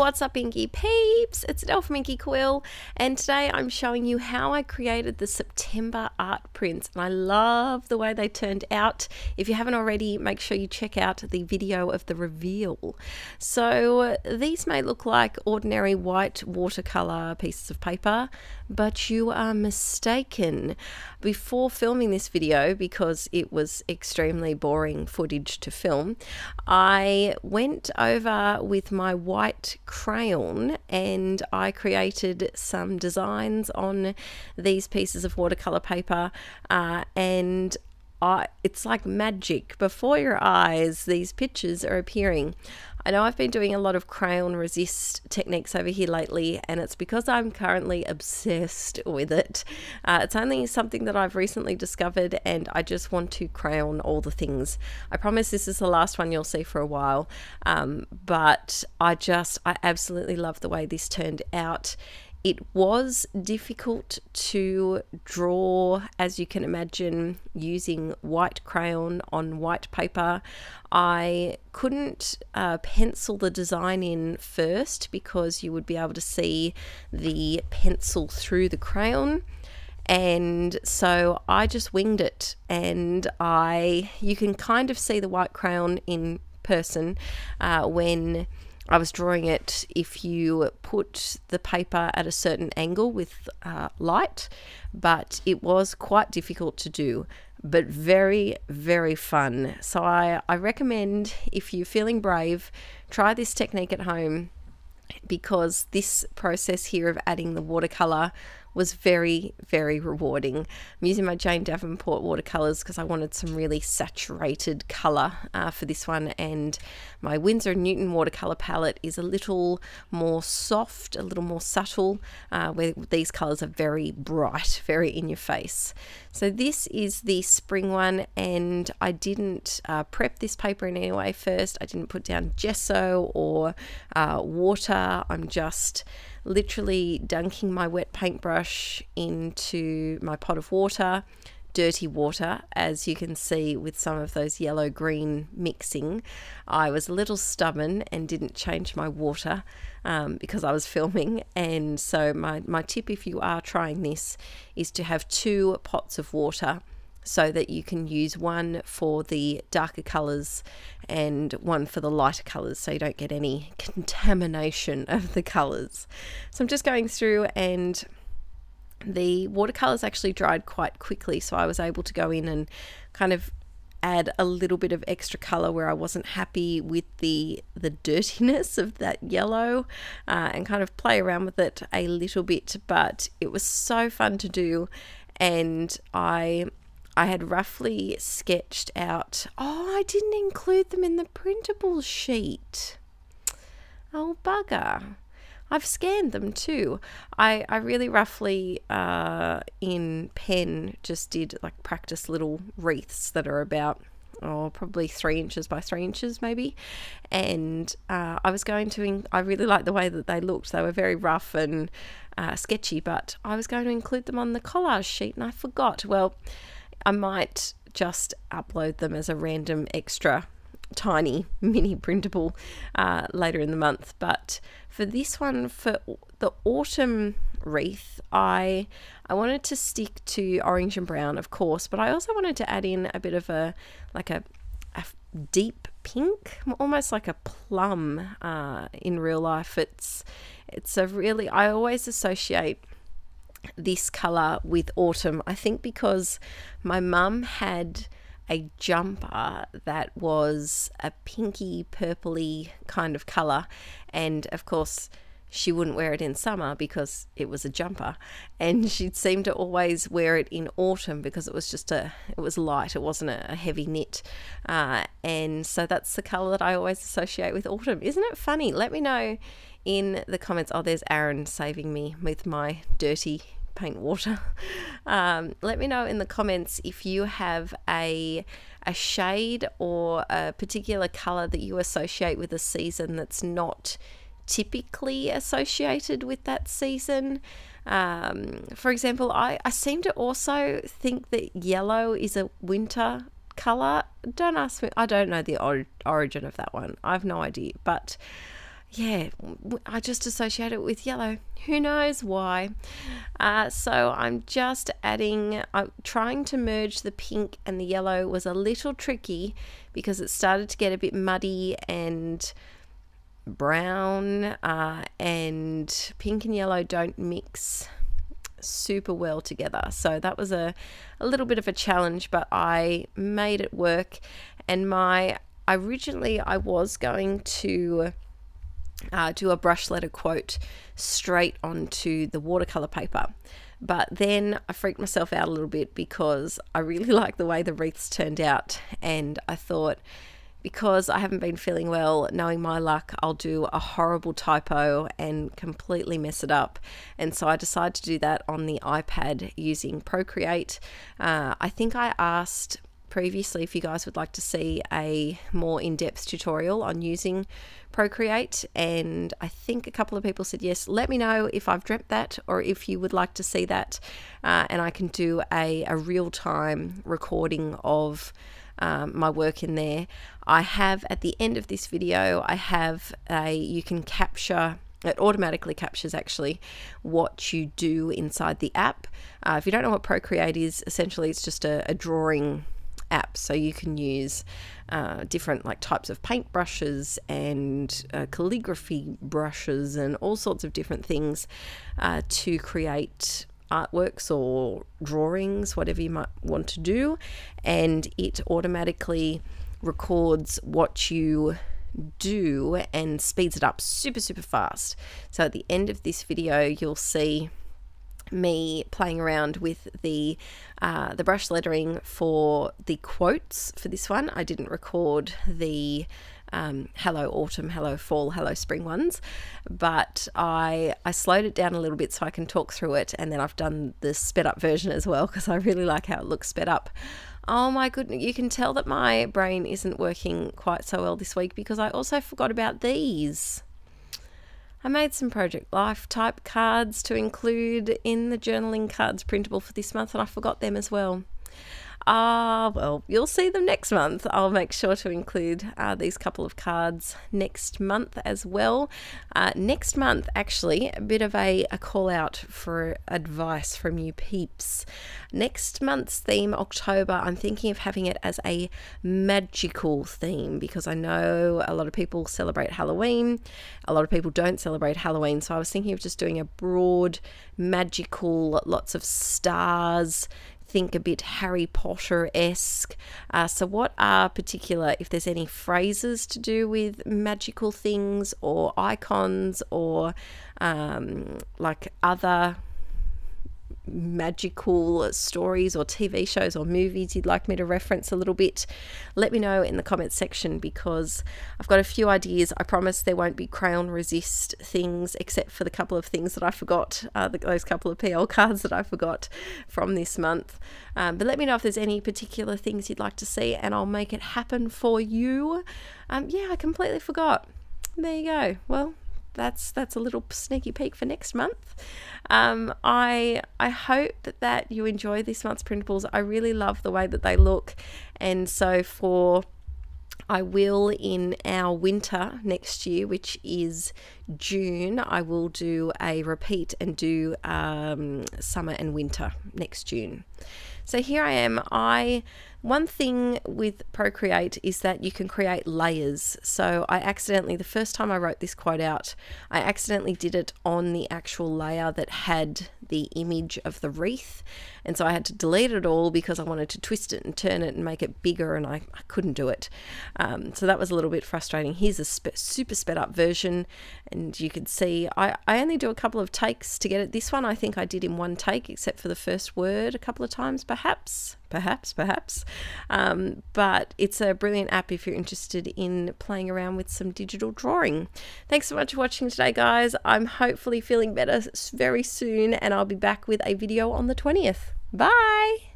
what's up, Inkie peeps? It's Adele from Inkie Quill, and today I'm showing you how I created the September art prints, and I love the way they turned out. If you haven't already, make sure you check out the video of the reveal. So these may look like ordinary white watercolor pieces of paper, but you are mistaken. Before filming this video, because it was extremely boring footage to film, I went over with my white crayon and I created some designs on these pieces of watercolor paper, and it's like magic. Before your eyes, these pictures are appearing. I know I've been doing a lot of crayon resist techniques over here lately, and it's because I'm currently obsessed with it. It's only something that I've recently discovered, and I just want to crayon all the things. I promise this is the last one you'll see for a while, but I absolutely love the way this turned out. It was difficult to draw, as you can imagine, using white crayon on white paper. I couldn't pencil the design in first because you would be able to see the pencil through the crayon. And so I just winged it, and you can kind of see the white crayon in person when I was drawing it. If you put the paper at a certain angle with light, but it was quite difficult to do, but very, very fun. So I recommend, if you're feeling brave, try this technique at home, because this process here of adding the watercolor was very, very rewarding. I'm using my Jane Davenport watercolors because I wanted some really saturated color for this one, and my Winsor & Newton watercolor palette is a little more soft, a little more subtle, where these colors are very bright, very in your face. So this is the spring one, and I didn't prep this paper in any way first. I didn't put down gesso or water. I'm just literally dunking my wet paintbrush into my pot of water, dirty water, as you can see with some of those yellow green mixing. I was a little stubborn and didn't change my water because I was filming, and so my tip, if you are trying this, is to have 2 pots of water, so that you can use one for the darker colors and one for the lighter colors, so you don't get any contamination of the colors. So I'm just going through, and the watercolors actually dried quite quickly, so I was able to go in and kind of add a little bit of extra color where I wasn't happy with the dirtiness of that yellow, and kind of play around with it a little bit. But it was so fun to do, and I had roughly sketched out, I didn't include them in the printable sheet. Oh, bugger. I've scanned them too. I really roughly in pen just did like practice little wreaths that are about probably 3 inches by 3 inches maybe, and I was going to I really liked the way that they looked. They were very rough and sketchy, but I was going to include them on the collage sheet, and I forgot. Well, I might just upload them as a random extra tiny mini printable later in the month. But for this one, for the autumn wreath, I wanted to stick to orange and brown, of course, but I also wanted to add in a bit of a deep pink, almost like a plum. In real life, it's a really, I always associate this color with autumn, I think because my mum had a jumper that was a pinky purpley kind of color, and of course she wouldn't wear it in summer because it was a jumper, and she'd seem to always wear it in autumn because it was just it was light, it wasn't a heavy knit, and so that's the color that I always associate with autumn. Isn't it funny? Let me know in the comments. Oh, there's Aaron saving me with my dirty paint water. Let me know in the comments if you have a shade or a particular color that you associate with a season that's not typically associated with that season. For example, I seem to also think that yellow is a winter color. Don't ask me, I don't know the origin of that one. I have no idea, but yeah, I just associate it with yellow. Who knows why? So I'm just adding, I'm trying to merge the pink and the yellow. Was a little tricky because it started to get a bit muddy and brown, and pink and yellow don't mix super well together. So that was a little bit of a challenge, but I made it work. And originally I was going to do a brush letter quote straight onto the watercolor paper, but then I freaked myself out a little bit because I really like the way the wreaths turned out, and I thought, because I haven't been feeling well, knowing my luck, I'll do a horrible typo and completely mess it up. And so I decided to do that on the iPad using Procreate. I think I asked previously if you guys would like to see a more in-depth tutorial on using Procreate, and I think a couple of people said yes. Let me know if I've dreamt that or if you would like to see that, and I can do a real-time recording of my work in there. I have, at the end of this video, I have you can capture, it automatically captures actually what you do inside the app. If you don't know what Procreate is, essentially it's just a drawing app, so you can use different like types of paint brushes and calligraphy brushes and all sorts of different things to create artworks or drawings, whatever you might want to do, and it automatically records what you do and speeds it up super fast. So at the end of this video you'll see me playing around with the brush lettering for the quotes for this one. I didn't record the hello autumn, hello fall, hello spring ones, but I slowed it down a little bit so I can talk through it, and then I've done the sped up version as well because I really like how it looks sped up. Oh my goodness, you can tell that my brain isn't working quite so well this week because I also forgot about these. I made some Project Life type cards to include in the journaling cards printable for this month, and I forgot them as well. Well, you'll see them next month. I'll make sure to include these couple of cards next month as well. Next month, actually, a bit of a call out for advice from you peeps. Next month's theme, October, I'm thinking of having it as a magical theme because I know a lot of people celebrate Halloween. A lot of people don't celebrate Halloween. So I was thinking of just doing a broad, magical, lots of stars, think a bit Harry Potter-esque. So what are particular, if there's any phrases to do with magical things or icons or like other magical stories or TV shows or movies you'd like me to reference a little bit, let me know in the comments section because I've got a few ideas. I promise there won't be crayon resist things except for the couple of things that I forgot, those couple of PL cards that I forgot from this month. But let me know if there's any particular things you'd like to see and I'll make it happen for you. Yeah, I completely forgot. There you go. Well, that's a little sneaky peek for next month. I hope that you enjoy this month's printables. I really love the way that they look, and so I will, in our winter next year, which is June, I will do a repeat and do summer and winter next June. So here I am. One thing with Procreate is that you can create layers. So I accidentally, the first time I wrote this quote out, I accidentally did it on the actual layer that had the image of the wreath. And so I had to delete it all because I wanted to twist it and turn it and make it bigger, and I couldn't do it. So that was a little bit frustrating. Here's a super sped up version, and you can see I only do a couple of takes to get it. This one I think I did in one take, except for the first word a couple of times, perhaps. But it's a brilliant app if you're interested in playing around with some digital drawing. Thanks so much for watching today, guys. I'm hopefully feeling better very soon, and I'll be back with a video on the 20th. Bye!